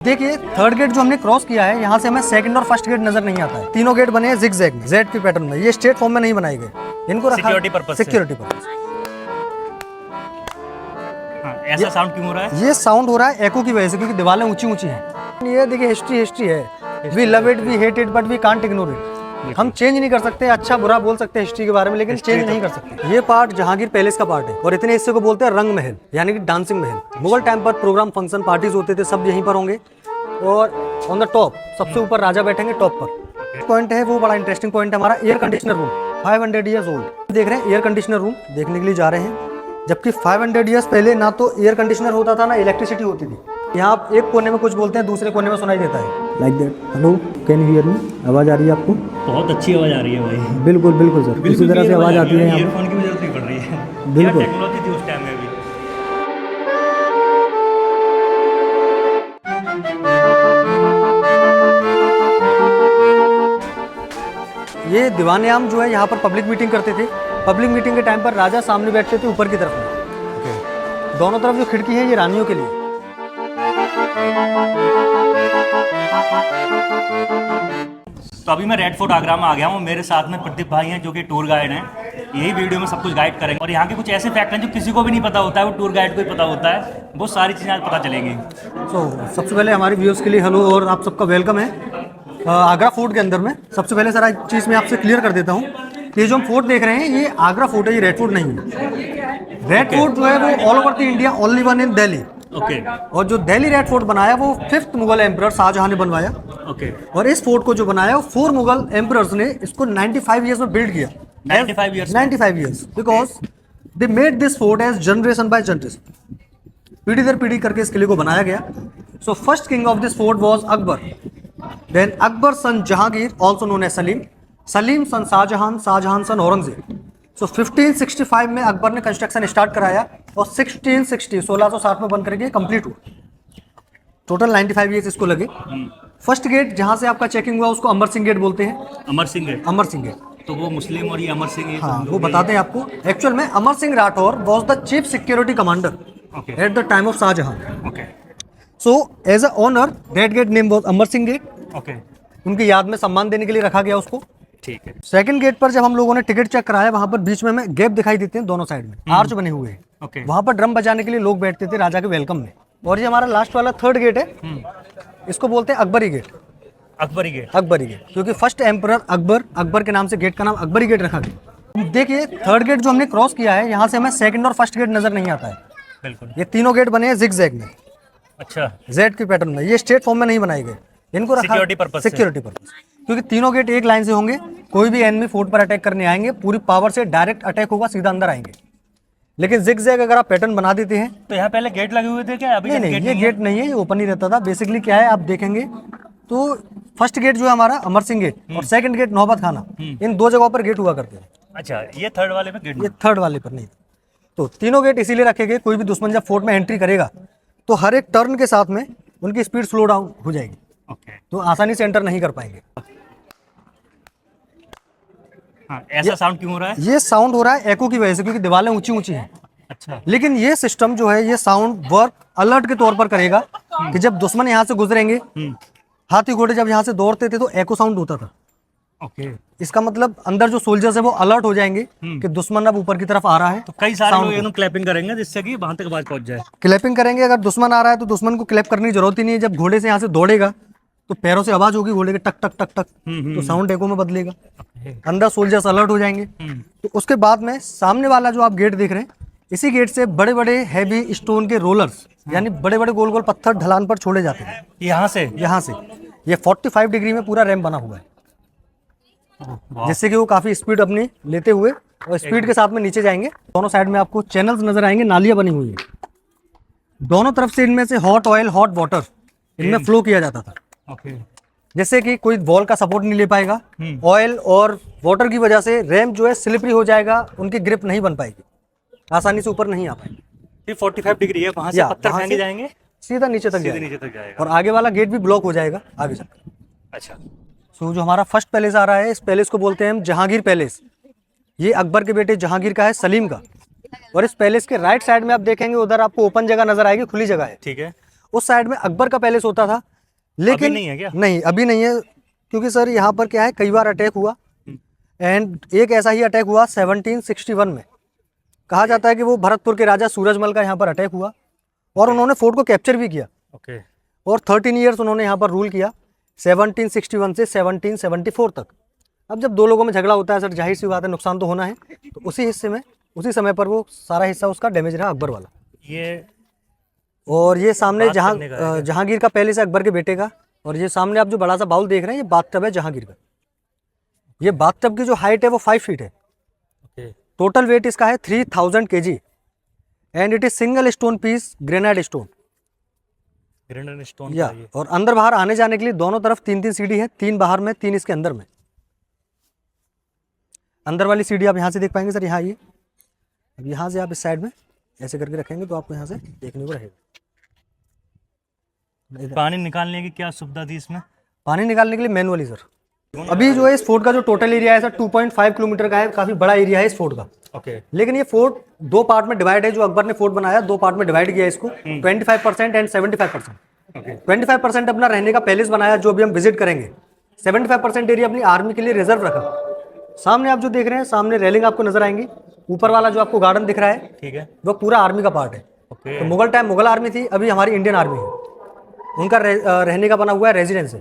देखिए third gate जो हमने क्रॉस किया है, यहाँ से हमें सेकंड और फर्स्ट गेट नजर नहीं आता है। तीनों गेट बने हैं जिग-जैग में, जेड के पैटर्न में। ये स्ट्रेट फॉर्म में नहीं बनाए गए, इनको रखा सिक्योरिटी पर्पस। ऐसा साउंड क्यों हो रहा है? ये साउंड हो रहा है एको की वजह से, क्योंकि दीवारें ऊंची ऊंची हैं। ये देखिए हिस्ट्री है, we love it, we hate it, but we can't ignore it. हम चेंज नहीं कर सकते, अच्छा बुरा बोल सकते हैं हिस्ट्री के बारे में, लेकिन चेंज नहीं कर सकते। ये पार्ट जहांगीर पैलेस का पार्ट है और इतने हिस्से को बोलते हैं रंग महल, यानी कि डांसिंग महल। मुगल टाइम पर प्रोग्राम, फंक्शन, पार्टीज होते थे, सब यहीं पर होंगे। और ऑन द टॉप सबसे ऊपर राजा बैठेंगे टॉप पर। पॉइंट है वो बड़ा इंटरेस्टिंग पॉइंट है हमारा, air conditioner room. 500 years old देख रहे हैं, एयर कंडीशनर रूम देखने के लिए जा रहे हैं। जबकि 500 ईयर्स पहले ना तो एयर कंडीशनर होता था, ना इलेक्ट्रिसिटी होती थी। यहाँ आप एक कोने में कुछ बोलते हैं, दूसरे कोने में सुनाई देता है like that. Hello, can you hear me? आवाज़ आ रही है आपको? बहुत अच्छी आवाज़ आ रही है भाई। बिल्कुल बिल्कुल सर, इसी तरह से आवाज़ आती है यहाँ ईयरफोन की भी जरूरत नहीं पड़ रही है। बिल्कुल टेक्नोलॉजी थी उस टाइम में भी। ये दीवान आम जो है यहाँ पर पब्लिक मीटिंग करते थे। पब्लिक मीटिंग के टाइम पर राजा सामने बैठते थे ऊपर की तरफ में। दोनों तरफ जो खिड़की है ये रानियों के लिए। तो अभी मैं रेड फोर्ट आगरा में आ गया हूँ। मेरे साथ में प्रदीप भाई हैं जो कि टूर गाइड हैं। यही वीडियो में सब कुछ गाइड करेंगे और यहाँ के कुछ ऐसे फैक्ट हैं जो किसी को भी नहीं पता होता है, वो टूर गाइड को ही पता होता है। बहुत सारी चीज़ें आज पता चलेंगी। सबसे पहले हमारे व्यूअर्स के लिए हेलो और आप सबका वेलकम है आगरा फोर्ट के अंदर में। सबसे पहले सर एक चीज़ मैं आपसे क्लियर कर देता हूँ कि जो हम फोर्ट देख रहे हैं ये आगरा फोर्ट है, ये रेड फोर्ट नहीं है। रेड फोर्ट जो है वो all over the India only one in Delhi. और जो दिल्ली रेड फोर्ट बनाया वो 5th मुगल एम्परर शाहजहां ने बनवाया। और इस फोर्ट को जो बनाया वो 4 मुगल एम्परर्स ने इसको 95 ईयर्स में बिल्ड किया। 95 years because they made this fort as generation by generation, पीढ़ी दर पीढ़ी करके इस किले को बनाया गया। So first king of this fort was Akbar, then Akbar son Jahangir also known as Salim, Salim son Shah Jahan, Shah Jahan son Aurangzeb. So 1565 में अकबर ने कंस्ट्रक्शन स्टार्ट कराया और 1660 में बन करके कंप्लीट हुआ। टोटल 95 ईयर्स इसको लगे। फर्स्ट गेट जहां से आपका चेकिंग हुआ उसको अमर सिंह गेट बोलते हैं। अमर सिंह गेट। अमर सिंह गेट तो वो मुस्लिम और ये अमर सिंह, हाँ वो बताते हैं आपको। एक्चुअल में Amar Singh Rathore was the chief security commander at the time of Shah Jahan. So as a honour that gate name was Amar Singh gate. उनकी याद में सम्मान देने के लिए रखा गया उसको। ठीक है। सेकंड गेट पर जब हम लोगों ने टिकट चेक कराया, वहां पर बीच में हमें गैप दिखाई देते हैं, दोनों साइड में आर्च बने हुए हैं। वहां पर ड्रम बजाने के लिए लोग बैठते थे राजा के वेलकम में। और ये हमारा लास्ट वाला थर्ड गेट है, इसको बोलते हैं Akbari gate. Akbari gate, Akbari gate क्योंकि फर्स्ट एम्परर अकबर, अकबर के नाम से गेट का नाम अकबरी गेट रखा गया। देखिए थर्ड गेट जो हमने क्रॉस किया है, यहाँ से हमें सेकंड और फर्स्ट गेट नजर नहीं आता है। बिल्कुल। ये तीनों गेट बने हैं जिग-जैग में। अच्छा। जेड के पैटर्न में, ये स्ट्रेट फॉर्म में नहीं बनाए गए, इनको रखा सिक्योरिटी पर्पस, क्योंकि तीनों गेट एक लाइन से होंगे। कोई भी एनिमी फोर्ट पर अटैक करने आएंगे, पूरी पावर से डायरेक्ट अटैक होगा, सीधा अंदर आएंगे। लेकिन जिग-जैग अगर आप पैटर्न बना देते हैं तो यहाँ पहले गेट लगे हुए थे क्या? अभी नहीं, ये गेट नहीं है, ये ओपन ही रहता था। बेसिकली क्या है आप देखेंगे तो फर्स्ट गेट जो है हमारा अमर सिंह गेट और सेकंड गेट नौबत खाना, इन 2 जगहों पर गेट हुआ करते हैं। अच्छा, ये थर्ड वाले में गेट? ये थर्ड वाले पर नहीं। तो तीनों गेट इसीलिए रखे गए, कोई भी दुश्मन जब फोर्ट में एंट्री करेगा तो हर एक टर्न के साथ में उनकी स्पीड स्लो डाउन हो जाएगी। तो आसानी से एंटर नहीं कर पाएंगे। ऐसा साउंड क्यों हो रहा है? ये साउंड हो रहा है एको की वजह से, क्योंकि दीवारें ऊंची ऊंची हैं। अच्छा। लेकिन ये सिस्टम जो है ये साउंड वर्क अलर्ट के तौर पर करेगा कि जब दुश्मन यहाँ से गुजरेंगे, हाथी घोड़े जब यहाँ से दौड़ते थे तो एको साउंड होता था। इसका मतलब अंदर जो सोल्जर्स है वो अलर्ट हो जाएंगे कि दुश्मन अब ऊपर की तरफ आ रहा है। तो कई सारे लोग क्लैपिंग करेंगे जिससे कि वहां तक आवाज पहुंच जाए। क्लैपिंग करेंगे, अगर दुश्मन आ रहा है तो दुश्मन को क्लैप करने की जरूरत ही नहीं है। जब घोड़े से यहाँ से दौड़ेगा तो पैरों से आवाज होगी घोड़े के, टक टक टक टक, तो साउंड एको में बदलेगा, अंदर सोल्जर्स अलर्ट हो जाएंगे। तो उसके बाद में सामने वाला जो आप गेट देख रहे हैं, इसी गेट से बड़े बड़े हैवी स्टोन के रोलर्स, यानी बड़े बड़े गोल गोल पत्थर ढलान पर छोड़े जाते हैं। यहाँ से ये 45 डिग्री में पूरा रैंप बना हुआ है, जिससे कि वो काफी स्पीड अपनी लेते हुए और स्पीड के साथ में नीचे जाएंगे। दोनों साइड में आपको चैनल्स नजर आएंगे, नालियां बनी हुई है दोनों तरफ से। इनमें से हॉट ऑयल, हॉट वाटर इनमें फ्लो किया जाता था। जैसे कि कोई वॉल का सपोर्ट नहीं ले पाएगा, ऑयल और वाटर की वजह से रैंप जो है स्लिपरी हो जाएगा, उनकी ग्रिप नहीं बन पाएगी, आसानी से ऊपर नहीं आ पाएगी। 45 डिग्री है, वहां से पत्थर फेंके जाएंगे, सीधा नीचे तक जाएगा और आगे वाला गेट भी ब्लॉक हो जाएगा आगे चलकर। अच्छा। सो जो हमारा फर्स्ट पैलेस आ रहा है, इस पैलेस को बोलते हैं हम जहांगीर पैलेस। ये अकबर के बेटे जहांगीर का है, सलीम का। और इस पैलेस के राइट साइड में आप देखेंगे, उधर आपको ओपन जगह नजर आएगी, खुली जगह है। ठीक है। उस साइड में अकबर का पैलेस होता था, लेकिन अभी नहीं है क्या? नहीं, अभी नहीं है, क्योंकि सर यहाँ पर क्या है, कई बार अटैक हुआ एंड एक ऐसा ही अटैक हुआ 1761 में। कहा जाता है कि वो भरतपुर के राजा सूरजमल का यहाँ पर अटैक हुआ और उन्होंने फोर्ट को कैप्चर भी किया ओके। और 13 ईयर्स उन्होंने यहाँ पर रूल किया 1761 से 1774 तक। अब जब दो लोगों में झगड़ा होता है सर, जाहिर सी बात है नुकसान तो होना है, तो उसी हिस्से में उसी समय पर वो सारा हिस्सा उसका डैमेज रहा अकबर वाला। ये और ये सामने बात करने का है क्या? जहांगीर का पैलेस है, अकबर के बेटे का। और ये सामने आप जो बड़ा सा बाउल देख रहे हैं, ये बाथटब है जहांगीर का। ये बाथटब की जो हाइट है वो 5 फीट है। ओके। टोटल वेट इसका है 3000 kg and it is single stone piece granite stone. Granite stone या का ये। और अंदर बाहर आने जाने के लिए दोनों तरफ 3-3 सीढ़ी है, 3 बाहर में 3 इसके अंदर में। अंदर वाली सीढ़ी आप यहाँ से देख पाएंगे सर, यहाँ ये अब यहाँ से आप इस साइड में ऐसे करके रखेंगे तो आपको यहाँ से देखने को रहेगा। पानी निकालने की क्या सुविधा थी इसमें? पानी निकालने के लिए मैनुअली सर। अभी जो है इस फोर्ट का जो टोटल एरिया है सर 2.5 किलोमीटर का है, काफी बड़ा एरिया है इस फोर्ट का। ओके। लेकिन ये फोर्ट 2 पार्ट में डिवाइड है। जो अकबर ने फोर्ट बनाया 2 पार्ट में डिवाइड किया इसको, 25% एंड 75%। ओके। 25% अपना रहने का पैलेस बनाया जो अभी हम विजिट करेंगे। 75% एरिया अपनी आर्मी के लिए रिजर्व रखा। सामने आप जो देख रहे हैं, सामने रेलिंग आपको नजर आएंगी। ऊपर वाला जो आपको गार्डन दिख रहा है, ठीक है। वो पूरा आर्मी का पार्ट है। ओके। तो मुगल टाइम मुगल आर्मी थी, अभी हमारी इंडियन आर्मी है। उनका रहने का बना हुआ है रेजिडेंस है।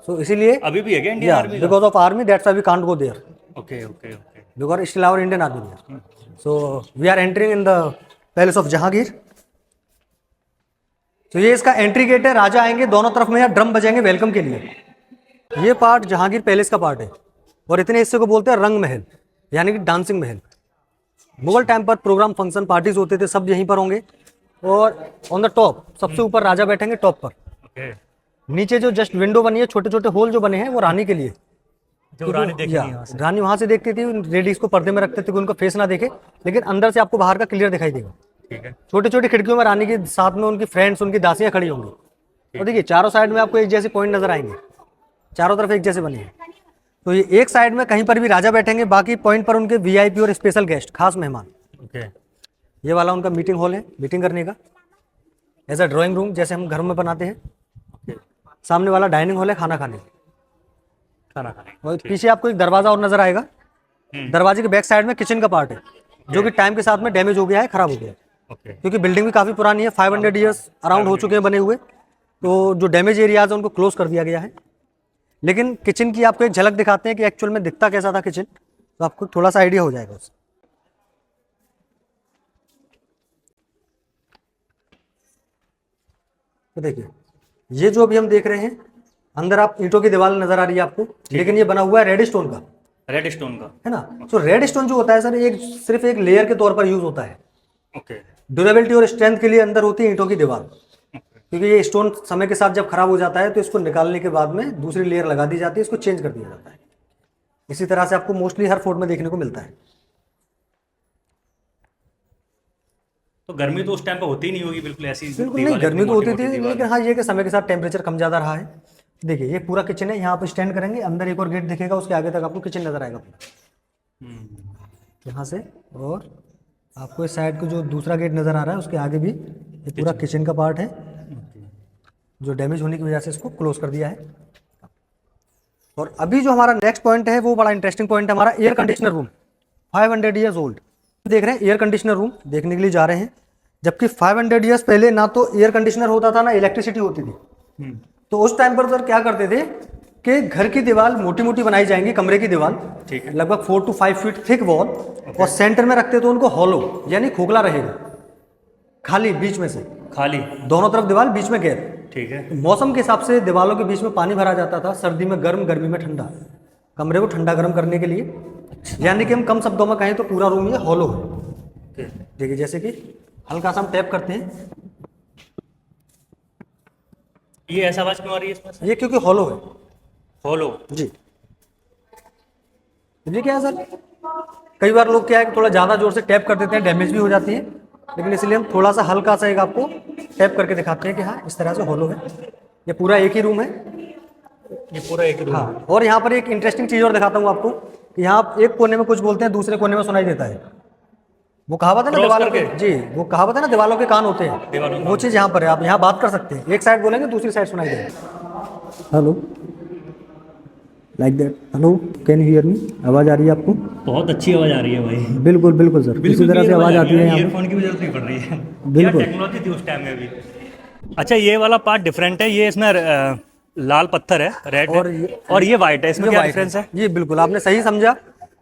सो इसीलिए अभी भी है क्या इंडियन आर्मी का? Because of army that's why we can't go there, okay okay okay. Because still our Indian army there. So we are entering in the palace of Jahangir. तो ये इसका एंट्री गेट है। राजा आएंगे, दोनों तरफ में यहाँ ड्रम बजेंगे वेलकम के लिए। ये पार्ट जहांगीर पैलेस का पार्ट है और इतने हिस्से को बोलते हैं रंग महल, यानी कि डांसिंग महल। मुगल टाइम पर प्रोग्राम फंक्शन पार्टीज होते थे, सब यहीं पर होंगे। और ऑन द टॉप सबसे ऊपर राजा बैठेंगे टॉप पर। ओके। नीचे जो जस्ट विंडो बनी है, छोटे छोटे होल जो बने हैं, वो रानी के लिए। जो रानी देखी या, नहीं यहाँ से। रानी वहां से देखती थी, लेडीज को पर्दे में रखते थे कि उनका फेस ना देखे, लेकिन अंदर से आपको बाहर का क्लियर दिखाई देगा। ठीक है। छोटी छोटी खिड़कियों में रानी के साथ में उनकी फ्रेंड्स, उनकी दासियां खड़ी होंगी। और देखिए चारों साइड में आपको एक जैसे पॉइंट नजर आएंगे, चारों तरफ एक जैसे बने हैं। तो ये एक साइड में कहीं पर भी राजा बैठेंगे, बाकी पॉइंट पर उनके वीआईपी और स्पेशल गेस्ट, खास मेहमान। ओके। ये वाला उनका मीटिंग हॉल है, मीटिंग करने का। ऐसा ड्राइंग रूम जैसे हम घर में बनाते हैं। ओके। सामने वाला डाइनिंग हॉल है, खाना खाने। खाना खाने। और पीछे आपको एक दरवाजा और नजर आएगा। दरवाजे के बैक साइड में किचन का पार्ट है, जो कि टाइम के साथ में डैमेज हो गया है, खराब हो गया है। ओके। क्योंकि बिल्डिंग भी काफी पुरानी है, 500 ईयर्स अराउंड हो चुके हैं बने हुए। तो जो डैमेज एरियाज है उनको क्लोज कर दिया गया है। लेकिन किचन की आपको एक झलक दिखाते हैं कि एक्चुअल में दिखता कैसा था किचन, तो आपको थोड़ा सा आइडिया हो जाएगा उससे। तो देखिए ये जो अभी हम देख रहे हैं, अंदर आप ईंटों की दीवार नजर आ रही है आपको, लेकिन ये बना हुआ है रेड स्टोन का, रेड स्टोन का। है ना। तो रेड स्टोन जो होता है सर, एक सिर्फ एक लेयर के तौर पर यूज होता है। ओके। ड्यूरेबिलिटी और स्ट्रेंथ के लिए अंदर होती है ईंटों की दीवार। क्योंकि ये स्टोन समय के साथ जब खराब हो जाता है तो इसको निकालने के बाद में दूसरी लेयर लगा दी जाती है, इसको चेंज कर दिया जाता है। इसी तरह से आपको मोस्टली हर फोर्ट में देखने को मिलता है। तो गर्मी तो उस टाइम पे होती ही नहीं होगी बिल्कुल ऐसी? बिल्कुल नहीं, गर्मी तो होती थी, लेकिन हाँ ये कि समय के साथ टेम्परेचर कम ज़्यादा रहा है। देखिए ये पूरा किचन है, यहाँ पर स्टैंड करेंगे, अंदर एक और गेट दिखेगा, उसके आगे तक आपको किचन नजर आएगा यहाँ से। और आपको इस साइड को जो दूसरा गेट नजर आ रहा है, उसके आगे भी ये पूरा किचन का पार्ट है, जो डैमेज होने की वजह से इसको क्लोज कर दिया है। और अभी जो हमारा नेक्स्ट पॉइंट है वो बड़ा इंटरेस्टिंग पॉइंट है, हमारा air conditioner room. 500 years old देख रहे हैं, एयर कंडीशनर रूम देखने के लिए जा रहे हैं। जबकि 500 ईयर्स पहले ना तो एयर कंडीशनर होता था, ना इलेक्ट्रिसिटी होती थी। तो उस टाइम पर सर क्या करते थे कि घर की दीवार मोटी मोटी बनाई जाएंगी, कमरे की दीवार ठीक है। लगभग 4 to 5 फीट थिक वॉल, और सेंटर में रखते तो उनको हॉलो यानी खोखला रहेगा, खाली बीच में से, खाली दोनों तरफ दीवार, बीच में गैप। ठीक है। मौसम के हिसाब से दीवारों के बीच में पानी भरा जाता था, सर्दी में गर्म, गर्मी में ठंडा, कमरे को ठंडा गर्म करने के लिए। यानी कि हम कम शब्दों में कहें तो पूरा रूम ये हॉलो है। देखिए जैसे कि हल्का सा हम टैप करते हैं, ये ऐसा आवाज क्यों आ रही है इसमें से? ये क्योंकि हॉलो है फॉलो। जी। ये क्या है सर, कई बार लोग क्या है थोड़ा ज़्यादा जोर से टैप कर देते हैं, डैमेज भी हो जाती है। लेकिन इसलिए हम थोड़ा सा हल्का सा एक आपको टैप करके दिखाते हैं कि हाँ इस तरह से हॉलो है। ये पूरा एक ही रूम है। ये पूरा एक रूम। हाँ, और यहाँ पर एक इंटरेस्टिंग चीज़ और दिखाता हूँ आपको कि यहाँ आप एक कोने में कुछ बोलते हैं, दूसरे कोने में सुनाई देता है। वो कहावत है ना दीवालों के, जी वो कहावत है ना दीवालों के कान होते हैं, वो चीज़ यहाँ पर है। आप यहाँ बात कर सकते हैं, एक साइड बोलेंगे दूसरी साइड सुनाई देगा। Hello, like that. Hello, can you hear me? आवाज़ आ रही है आपको? बहुत अच्छी आवाज़ आ रही है भाई। बिल्कुल बिल्कुल सर, इसी तरह से आवाज़ आती है यहाँ पे। ईयरफोन की भी जरूरत नहीं पड़ रही है। क्या बिल्कुल। टेक्नोलॉजी थी उस टाइम में भी। अच्छा, ये वाला पार्ट डिफरेंट है, ये इसमें लाल पत्थर है, रेड है, और ये वाइट है, इसमें क्या white डिफरेंस है? ये बिल्कुल आपने सही समझा।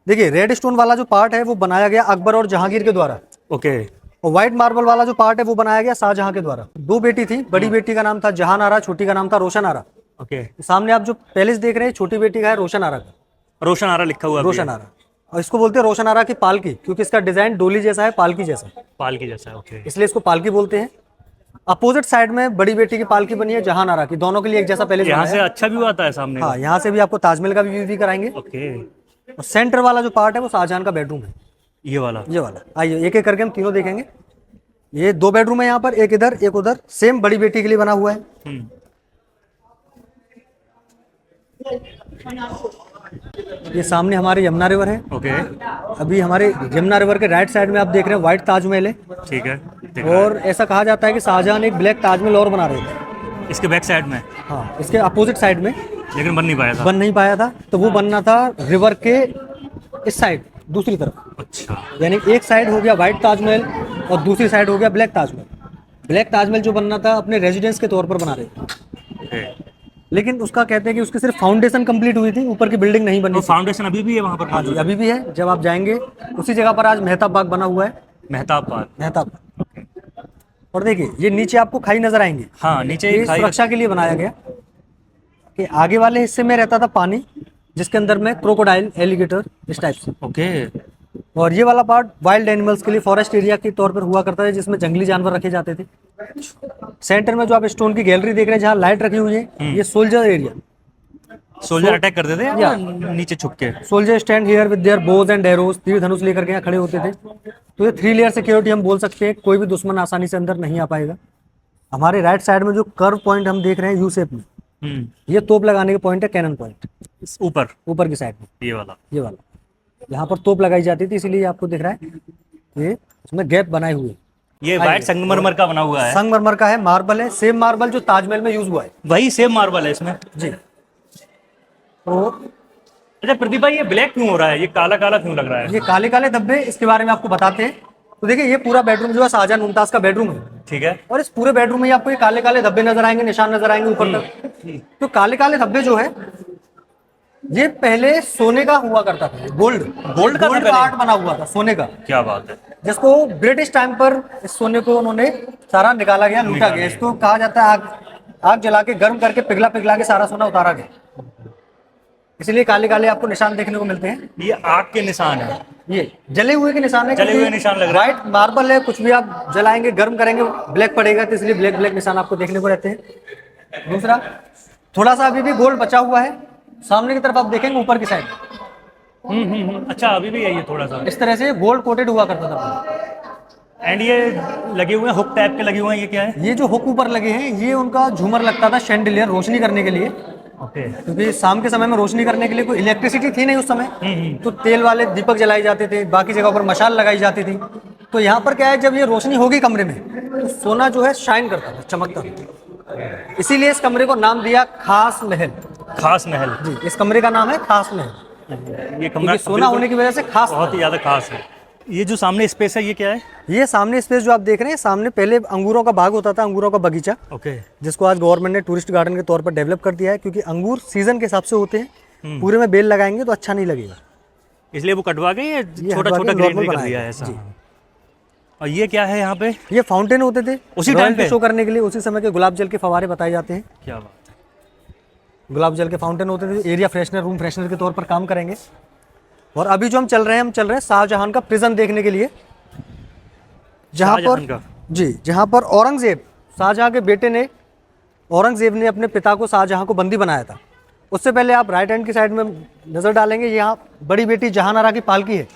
देखिए, रेड स्टोन वाला जो पार्ट है वो बनाया गया अकबर और जहांगीर के द्वारा, ओके। और व्हाइट मार्बल वाला जो पार्ट है वो बनाया गया शाहजहां के द्वारा। दो बेटी थी, बड़ी बेटी का नाम था जहान आरा, छोटी का नाम था रोशन आरा। ओके, सामने आप जो पैलेस देख रहे हैं, छोटी बेटी का है रोशन आरा का, रोशन आरा लिखा हुआ भी रोशन है। आरा। और इसको बोलते हैं रोशन आरा की पालकी, क्योंकि इसका डिजाइन डोली जैसा है, पालकी जैसा, पाल की जैसा है, ओके। इसलिए इसको पालकी बोलते हैं। अपोजिट साइड में बड़ी बेटी की पालकी बनी है जहान आरा की, दोनों के लिए एक जैसा पैलेस यहाँ बनाया से है। अच्छा व्यू आता है सामने का। हाँ, यहाँ से भी आपको ताजमहल का व्यू भी कराएंगे। ओके, और सेंटर वाला जो पार्ट है वो शाहजहां का बेडरूम है, ये वाला। ये वाला। आइए एक एक करके हम तीनों देखेंगे। ये दो बेडरूम है यहाँ पर, एक इधर एक उधर, सेम बड़ी बेटी के लिए बना हुआ है। हम्म, ये सामने हमारे यमुना रिवर है। ओके, अभी हमारे यमुना रिवर के राइट साइड में आप देख रहे हैं व्हाइट ताजमहल है। ठीक है, दिख रहा और ऐसा कहा जाता है कि शाहजहां ने एक ब्लैक ताजमहल और बना रहे थे। है। इसके बैक साइड में, हाँ, इसके अपोजिट साइड में लेकिन बन नहीं पाया था। बन नहीं पाया था, तो वो बनना था रिवर के इस साइड, दूसरी तरफ। अच्छा, यानी एक साइड हो गया व्हाइट ताजमहल और दूसरी साइड हो गया ब्लैक ताजमहल। ब्लैक ताजमहल जो बनना था अपने रेजिडेंस के तौर पर बना रहे थे, ओके। लेकिन उसका कहते हैं कि उसकी सिर्फ फाउंडेशन कंप्लीट हुई थी, ऊपर की बिल्डिंग नहीं बनी तो थी। फाउंडेशन अभी भी है वहाँ पर? हाँ जी, अभी भी है। जब आप जाएंगे उसी जगह पर आज मेहताब बाग बना हुआ है, मेहताब पार्क। मेहताब बाग। और देखिए, ये नीचे आपको खाई नजर आएंगे। हाँ, नीचे ये एक खाई। सुरक्षा के लिए बनाया गया कि आगे वाले हिस्से में रहता था पानी, जिसके अंदर में क्रोकोडाइल, एलिगेटर, इस टाइप से। ओके, और ये वाला पार्ट वाइल्ड एनिमल्स के लिए फॉरेस्ट एरिया के तौर पर हुआ करता है, जिसमें जंगली जानवर रखे जाते थे। सेंटर में जो आप स्टोन की गैलरी देख रहे हैं जहाँ लाइट रखी हुई है, ये सोल्जर एरिया। सोल्जर अटैक करते थे या या। नीचे छुप के? Soldier stand here with their Bhoj and arrows, तीर धनुष लेकर के यहाँ खड़े होते थे। तो ये 3 लेयर सिक्योरिटी हम बोल सकते हैं, कोई भी दुश्मन आसानी से अंदर नहीं आ पाएगा। हमारे राइट साइड में जो कर्व पॉइंट हम देख रहे हैं यू शेप में, ये तोप लगाने के पॉइंट है, कैनन पॉइंट, ऊपर ऊपर की साइड में, ये वाला। ये वाला। यहाँ पर तोप लगाई जाती थी, इसीलिए आपको दिख रहा है ये उसमें गैप बनाए हुए हैं। ये वाइट संगमरमर का बना हुआ है। संगमरमर का है, मार्बल है, सेम मार्बल जो ताजमहल में यूज हुआ है। वही सेम मार्बल है इसमें? जी। तो अच्छा प्रदीप भाई, ये ब्लैक क्यों हो रहा है? ये काला काला क्यों लग रहा है? ये काले काले धब्बे, इसके बारे में आपको बताते हैं। तो देखिए, ये पूरा बेडरूम जो है शाहजहां मुमताज का बेडरूम है, ठीक है। और इस पूरे बेडरूम में आपको ये काले काले धब्बे नजर आएंगे, निशान नजर आएंगे ऊपर तक। तो काले काले धब्बे जो है, ये पहले सोने का हुआ करता था, गोल्ड गोल्ड का था पहले? आर्ट बना हुआ था सोने का, क्या बात है। जिसको ब्रिटिश टाइम पर इस सोने को उन्होंने सारा निकाला गया, लूटा गया। इसको कहा जाता है आग जला के गर्म करके पिघला पिघला के सारा सोना उतारा गया, इसलिए काले काले आपको निशान देखने को मिलते हैं। ये आग के निशान है? ये जले हुए के निशान है, जले हुए निशान लग रहा है। व्हाइट मार्बल है, कुछ भी आप जलाएंगे गर्म करेंगे ब्लैक पड़ेगा, तो इसलिए ब्लैक ब्लैक निशान आपको देखने को रहते हैं। दूसरा, थोड़ा सा अभी भी गोल्ड बचा हुआ है, सामने की तरफ आप देखेंगे ऊपर की साइड, अच्छा अभी भी है ये थोड़ा सा? इस तरह से गोल्ड कोटेड हुआ करता था। एंड ये लगे हुए हैं हुक टाइप के लगे हुए हैं, ये क्या है? ये जो हुक ऊपर लगे हैं, ये उनका झूमर लगता था शैंडिलियर, रोशनी करने के लिए। ओके। क्योंकि शाम के समय में रोशनी करने के लिए कोई इलेक्ट्रिसिटी थी नहीं उस समय, तो तेल वाले दीपक जलाए जाते थे, बाकी जगह पर मशाल लगाई जाती थी। तो यहाँ पर क्या है, जब ये रोशनी होगी कमरे में, तो सोना जो है शाइन करता था, चमकता था। इसीलिए इस कमरे को नाम दिया खास महल। खास महल? जी, इस कमरे का नाम है खास महल, ये कमरा क्योंकि सोना होने की वजह से खास। बहुत ही ज्यादा खास है। ये जो सामने स्पेस है ये क्या है? ये सामने स्पेस जो आप देख रहे हैं, सामने पहले अंगूरों का बाग होता था, अंगूरों का बगीचा, ओके। जिसको आज गवर्नमेंट ने टूरिस्ट गार्डन के तौर पर डेवलप कर दिया है, क्योंकि अंगूर सीजन के हिसाब से होते हैं। पूरे में बेल लगाएंगे तो अच्छा नहीं लगेगा, इसलिए वो कटवा के ये छोटा हटवा छोटा के ग्रेड normal कर बनाया दिया है। है ऐसा। जी। और ये क्या है यहाँ पे? ये फाउंटेन होते थे उसी रॉयल टाइम पे? शो करने के लिए, उसी समय के गुलाब जल के फवारे बताए जाते हैं। क्या बात है। गुलाब जल के फाउंटेन होते थे, एरिया फ्रेशनर, रूम फ्रेशनर के तौर पर काम करेंगे। और अभी जो हम चल रहे हैं शाहजहां का प्रिजन देखने के लिए, जहाँ शाहजहां पर का? जी, जहाँ पर औरंगजेब, शाहजहां के बेटे ने, औरंगजेब ने अपने पिता को, शाहजहां को बंदी बनाया था। उससे पहले आप राइट हैंड की साइड में नजर डालेंगे, यहाँ बड़ी बेटी जहान आरा की पालकी है।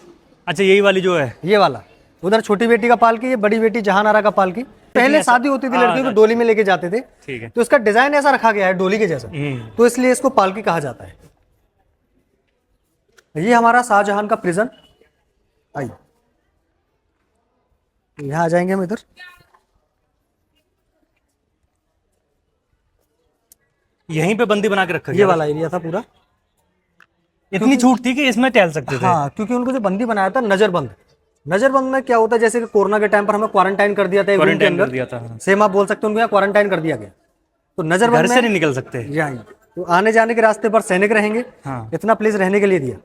अच्छा यही वाली जो है? ये वाला, उधर छोटी बेटी का पालकी, ये बड़ी बेटी जहान आरा का पालकी। पहले शादी होती थी लड़कियों को डोली में लेके जाते थे, ठीक है। तो इसका डिजाइन ऐसा रखा गया है डोली के जैसा, तो इसलिए इसको पालकी कहा जाता है। ये हमारा शाहजहां का प्रिजन। आइए यहाँ आ जाएंगे हम इधर। यहीं पे बंदी बना के रखा ये गया वाला एरिया था पूरा। इतनी छूट थी कि इसमें टहल सकते थे। हाँ, क्योंकि उनको जो बंदी बनाया था नजरबंद। नजरबंद में क्या होता है, जैसे कि कोरोना के टाइम पर हमें क्वारंटाइन कर दिया था एक रूम के क्वारंटाइन कर अंदर, दिया था, हाँ। सेम आप बोल सकते हो, उनको यहाँ क्वारंटाइन कर दिया गया। तो घर नजरबंद से में नहीं निकल सकते। यहाँ तो आने जाने के रास्ते पर सैनिक रहेंगे, हाँ। इतना प्लेस रहने के लिए दिया।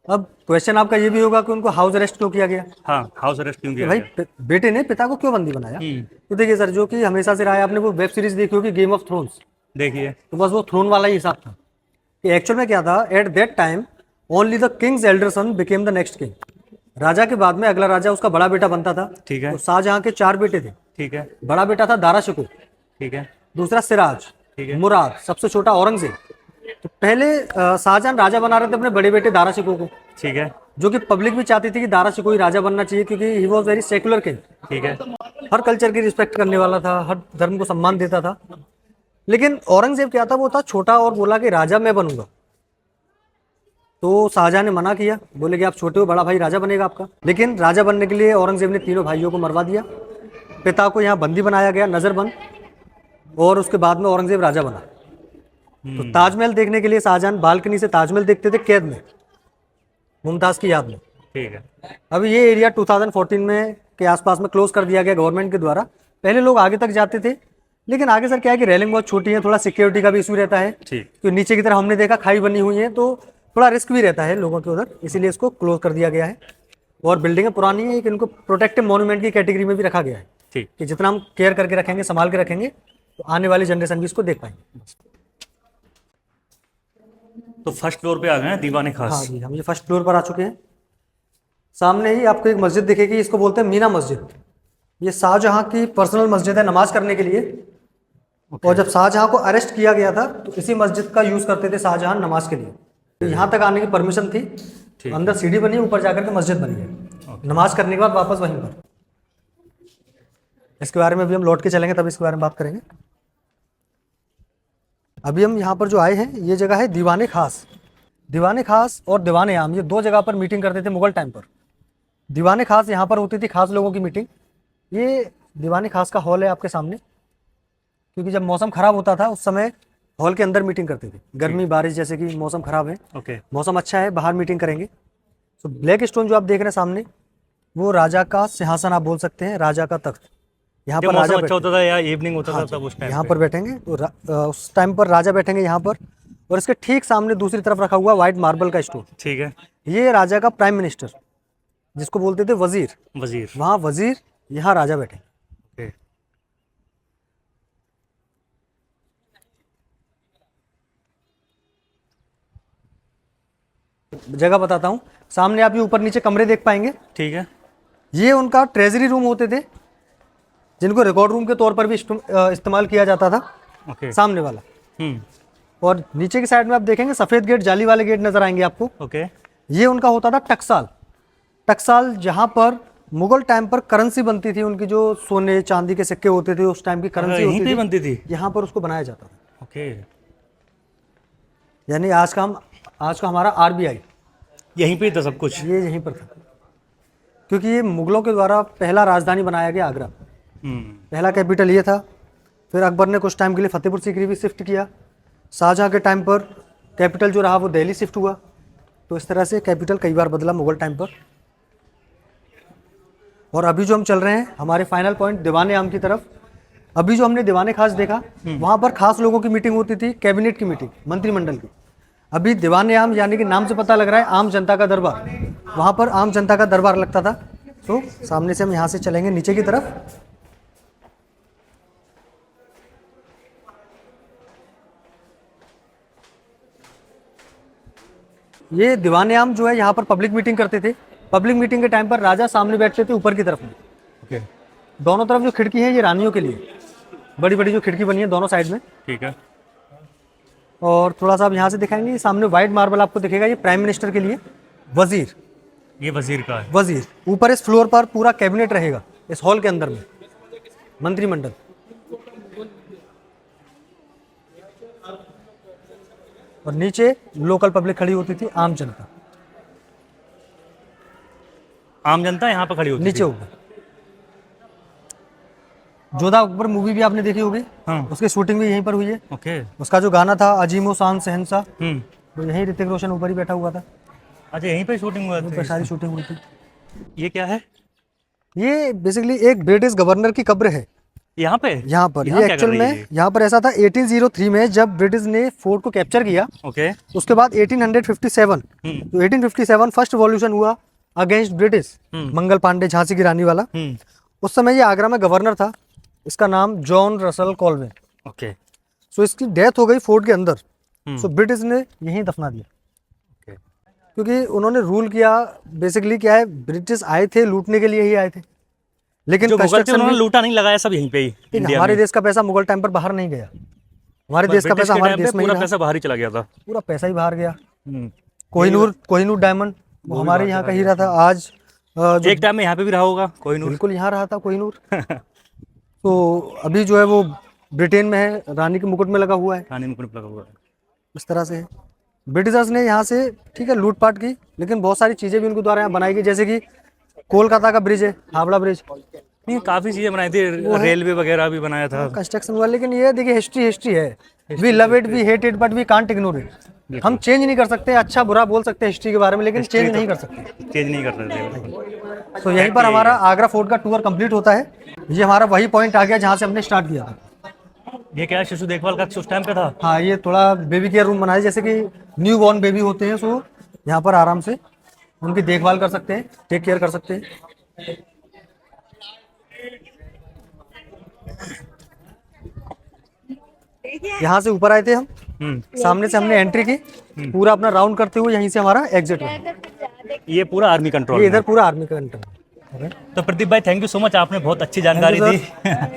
अब क्वेश्चन आपका ये भी होगा कि उनको हाउस अरेस्ट क्यों किया गया? हाँ, हाउस अरेस्ट क्यों कि किया भाई गया? बेटे ने पिता को क्यों बंदी बनाया? तो देखिए सर, जो कि हमेशा से रहा है, आपने वो वेब सीरीज देखी होगी गेम ऑफ थ्रोन्स, देखिए। तो बस वो थ्रोन वाला ही हिसाब था कि एक्चुअल में क्या था, at that time only the king's elder son became the next king. राजा के बाद में अगला राजा उसका बड़ा बेटा बनता था। ठीक है। तो शाहजहां के 4 बेटे थे। ठीक है। बड़ा बेटा था दारा शिकोह, ठीक है। दूसरा सिराज, ठीक है। मुराद, सबसे छोटा औरंगजेब। तो पहले शाहजहां राजा बना रहे थे अपने बड़े बेटे दारा शिकोह को, ठीक है। जो कि पब्लिक भी चाहती थी कि दारा शिकोह ही राजा बनना चाहिए, क्योंकि he was very secular king. ठीक है। हर कल्चर की रिस्पेक्ट करने वाला था, हर धर्म को सम्मान देता था। लेकिन औरंगजेब क्या था, वो था छोटा और बोला कि राजा मैं बनूंगा। तो शाहजहां ने मना किया, बोले कि आप छोटे हो, बड़ा भाई राजा बनेगा आपका। लेकिन राजा बनने के लिए औरंगजेब ने तीनों भाइयों को मरवा दिया। पिता को यहाँ बंदी बनाया गया, नजरबंद, और उसके बाद में औरंगजेब राजा बना। तो ताजमहल देखने के लिए शाहजहां बालकनी से ताजमहल देखते थे कैद में, मुमताज की याद में। ठीक है। अभी ये एरिया 2014 में के आसपास में क्लोज कर दिया गया गवर्नमेंट के द्वारा। पहले लोग आगे तक जाते थे, लेकिन आगे सर क्या है कि रेलिंग बहुत छोटी है, थोड़ा सिक्योरिटी का भी इशू रहता है। ठीक। तो नीचे की तरफ हमने देखा खाई बनी हुई है, तो थोड़ा रिस्क भी रहता है लोगों के उधर, इसीलिए इसको क्लोज कर दिया गया है। और बिल्डिंगें पुरानी है, इनको प्रोटेक्टिव मॉन्यूमेंट की कैटेगरी में भी रखा गया है ठीक। कि जितना हम केयर करके रखेंगे, संभाल के रखेंगे, तो आने वाली जनरेशन भी इसको देख पाएंगे। तो फर्स्ट फ्लोर पे आ गए हैं दीवाने हाँ खास। जी, हम ये फर्स्ट फ्लोर पर आ चुके हैं। सामने ही आपको एक मस्जिद दिखेगी, इसको बोलते हैं मीना मस्जिद। ये शाहजहां की पर्सनल मस्जिद है नमाज करने के लिए। और जब शाहजहां को अरेस्ट किया गया था, तो इसी मस्जिद का यूज करते थे शाहजहां नमाज के लिए। तो यहाँ तक आने की परमिशन थी, अंदर सीढ़ी बनी, ऊपर जाकर के मस्जिद बनी है। नमाज करने के बाद वापस वहीं पर। इसके बारे में भी हम लौट के चलेंगे, तब इसके बारे में बात करेंगे। अभी हम यहाँ पर जो आए हैं, ये जगह है दीवाने खास। दीवाने खास और दीवाने आम, ये दो जगह पर मीटिंग करते थे मुगल टाइम पर। दीवाने खास यहाँ पर होती थी खास लोगों की मीटिंग। ये दीवाने खास का हॉल है आपके सामने, क्योंकि जब मौसम खराब होता था उस समय हॉल के अंदर मीटिंग करते थे। गर्मी बारिश जैसे कि मौसम खराब है, ओके। मौसम अच्छा है, बाहर मीटिंग करेंगे। तो ब्लैक स्टोन जो आप देख रहे हैं सामने, वो राजा का सिंहासन आप बोल सकते हैं, राजा का तख्त। यहाँ जब पर मौसम राजा अच्छा होता था या इवनिंग होता था तब उस टाइम यहाँ पर बैठेंगे, तो उस टाइम पर राजा बैठेंगे यहाँ पर। और इसके ठीक सामने दूसरी तरफ रखा हुआ व्हाइट मार्बल का स्टोन, ठीक है। ये राजा का प्राइम मिनिस्टर, जिसको बोलते थे वजीर। वजीर। वहाँ वजीर, यहाँ राजा बैठे। ओके। जगह बताता हूँ, सामने आप ये ऊपर नीचे कमरे देख पाएंगे। ठीक है। ये उनका ट्रेजरी रूम होते थे, जिनको रिकॉर्ड रूम के तौर पर भी इस्तेमाल किया जाता था। ओके। सामने वाला। और नीचे की साइड में आप देखेंगे सफ़ेद गेट, जाली वाले गेट नजर आएंगे आपको। ओके। ये उनका होता था टकसाल। टकसाल जहाँ पर मुगल टाइम पर करेंसी बनती थी, उनकी जो सोने चांदी के सिक्के होते थे उस टाइम की करेंसी यहीं होती पे थी, बनती थी। यहाँ पर उसको बनाया जाता था। ओके। यानी आज का हमारा आरबीआई यहीं पे था सब कुछ। ये यहीं पर था, क्योंकि ये मुगलों के द्वारा पहला राजधानी बनाया गया आगरा। पहला कैपिटल ये था। फिर अकबर ने कुछ टाइम के लिए फतेहपुर सीकरी भी शिफ्ट किया। शाहजहां के टाइम पर कैपिटल जो रहा वो दिल्ली शिफ्ट हुआ। तो इस तरह से कैपिटल कई बार बदला मुगल टाइम पर। और अभी जो हम चल रहे हैं हमारे फाइनल पॉइंट दीवाने आम की तरफ। अभी जो हमने दीवाने खास देखा, वहाँ पर खास लोगों की मीटिंग होती थी, कैबिनेट की मीटिंग, मंत्रिमंडल की। अभी दीवाने आम यानी कि नाम से पता लग रहा है आम जनता का दरबार, वहाँ पर आम जनता का दरबार लगता था। तो सामने से हम यहाँ से चलेंगे नीचे की तरफ। ये दीवाने आम जो है यहाँ पर पब्लिक मीटिंग करते थे। पब्लिक मीटिंग के टाइम पर राजा सामने बैठते थे ऊपर की तरफ में। ओके। दोनों तरफ जो खिड़की है ये रानियों के लिए, बड़ी बड़ी जो खिड़की बनी है दोनों साइड में। ठीक है। और थोड़ा सा आप यहाँ से दिखाएंगे, सामने व्हाइट मार्बल आपको दिखेगा, ये प्राइम मिनिस्टर के लिए। वजीर, ये वजीर का है। वजीर। ऊपर इस फ्लोर पर पूरा कैबिनेट रहेगा, इस हॉल के अंदर में मंत्रिमंडल। और नीचे लोकल पब्लिक खड़ी होती थी, आम जनता। आम जनता यहाँ पे खड़ी होती नीचे थी। ऊपर जोधा अकबर मूवी भी आपने देखी होगी, हाँ। उसकी शूटिंग भी यहीं पर हुई है। ओके। उसका जो गाना था अजीमो शान शहंशाह, हम्म। तो यहीं ऋतिक रोशन ऊपर ही बैठा हुआ था, अच्छा, यहीं पे शूटिंग हुआ वहीं था पर सारी शूटिंग हुई थी। ये क्या है ये बेसिकली एक ब्रिटिश गवर्नर की कब्र है यहाँ पे? यहाँ पर। यहाँ ये क्या कर एक्चुअल रही है में ये? यहाँ पर ऐसा था 1803 में जब ब्रिटिश ने फोर्ट को कैप्चर किया, ओके। उसके बाद 1857, तो 1857 फर्स्ट रिवॉल्यूशन हुआ अगेंस्ट ब्रिटिश, मंगल पांडे झांसी की रानी वाला। उस समय ये आगरा में गवर्नर था, इसका नाम जॉन रसल कॉलवे। ओके। सो इसकी डेथ हो गई फोर्ट के अंदर, सो ब्रिटिश ने यहीं दफना दिया, क्योंकि उन्होंने रूल किया। बेसिकली क्या है, ब्रिटिश आए थे लूटने के लिए ही आए थे, लेकिन जो मुगल थे कंस्ट्रक्शन उन्होंने में लूटा नहीं, लगाया सब यहीं पे ही इंडिया हमारे में। देश का पैसा मुगल टाइम पर बाहर नहीं गया, हमारे देश का ब्रिटिश पैसा के हमारे टाइम पे देश में ही पूरा रहा, पैसा बाहर ही चला गया था। पूरा पैसा ही बाहर गया। हम्म। कोहिनूर डायमंड वो हमारे यहाँ का ही रहा था। आज जो एक टाइम में यहाँ पे भी रहा होगा कोहिनूर। बिल्कुल यहाँ रहा था कोहिनूर। तो अभी जो है वो ब्रिटेन में है, रानी के मुकुट में लगा हुआ है, खाने में कुछ लगा हुआ है। इस तरह से है। ब्रिटिशर्स ने यहाँ से ठीक है लूटपाट की, लेकिन बहुत सारी चीज़ें भी उनके द्वारा यहाँ बनाई गई, जैसे कि कोलकाता का ब्रिज है, हावड़ा ब्रिज, नहीं, काफी चीजें बनाई थी, रेलवे वगैरह भी बनाया था। कंस्ट्रक्शन हुआ। लेकिन ये देखिए हिस्ट्री है, we love it, we hate it, but we can't ignore it. हम चेंज नहीं कर सकते, अच्छा बुरा बोल सकते हैं हिस्ट्री के बारे में, लेकिन चेंज नहीं कर सकते। चेंज नहीं कर सकते। तो यहीं पर हमारा आगरा फोर्ट का टूर कंप्लीट होता है। ये हमारा वही पॉइंट आ गया जहाँ से हमने स्टार्ट किया था। ये क्या है, शिशु देखभाल का उस टाइम पे था? हाँ, ये थोड़ा बेबी केयर रूम बनाया, जैसे कि न्यू बॉर्न बेबी होते हैं, सो यहाँ पर आराम से उनकी देखभाल कर सकते हैं, टेक केयर कर सकते हैं। यहाँ से ऊपर आए थे हम, सामने से हमने एंट्री की, पूरा अपना राउंड करते हुए यहीं से हमारा एग्जिट हुआ। ये पूरा आर्मी कंट्रोल ये इधर पूरा आर्मी का एंटर। तो प्रदीप भाई, थैंक यू सो मच, आपने बहुत अच्छी जानकारी दी।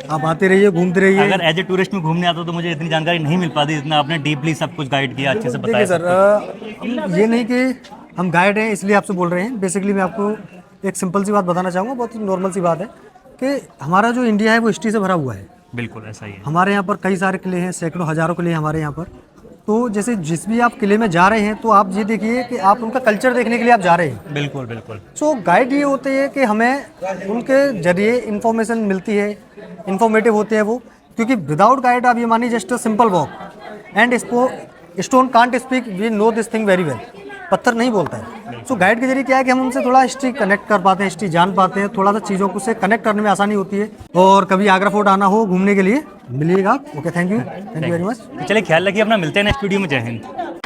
आप आते रहिए, घूमते रहिए। अगर एज ए टूरिस्ट में घूमने आता तो मुझे इतनी जानकारी नहीं मिल पाती जितना आपने डीपली सब कुछ गाइड किया, अच्छे से देखिए बताया। सर, ये नहीं कि हम गाइड हैं इसलिए आपसे बोल रहे हैं। बेसिकली मैं आपको एक सिंपल सी बात बताना चाहूँगा, बहुत ही नॉर्मल सी बात है कि हमारा जो इंडिया है वो हिस्ट्री से भरा हुआ है। बिल्कुल ऐसा ही है। हमारे यहाँ पर कई सारे किले हैं, सैकड़ों हजारों किले हैं हमारे यहाँ पर। तो जैसे जिस भी आप किले में जा रहे हैं, तो आप ये देखिए कि आप उनका कल्चर देखने के लिए आप जा रहे हैं। बिल्कुल बिल्कुल। सो गाइड ये होते हैं कि हमें उनके जरिए इंफॉर्मेशन मिलती है, इंफॉर्मेटिव होते हैं वो, क्योंकि विदाउट गाइड आप ये मानिए just a simple walk and stone can't speak, we know this thing very well, पत्थर नहीं बोलता है। सो गाइड के जरिए क्या है कि हम उनसे थोड़ा हिस्ट्री कनेक्ट कर पाते हैं, हिस्ट्री जान पाते हैं, थोड़ा सा चीज़ों को से कनेक्ट करने में आसानी होती है। और कभी आगरा फोर्ट आना हो घूमने के लिए, मिलिएगा आप। Okay, thank you very much. चलिए, ख्याल रखिए अपना, मिलते हैं नेक्स्ट वीडियो में। जय हिंद।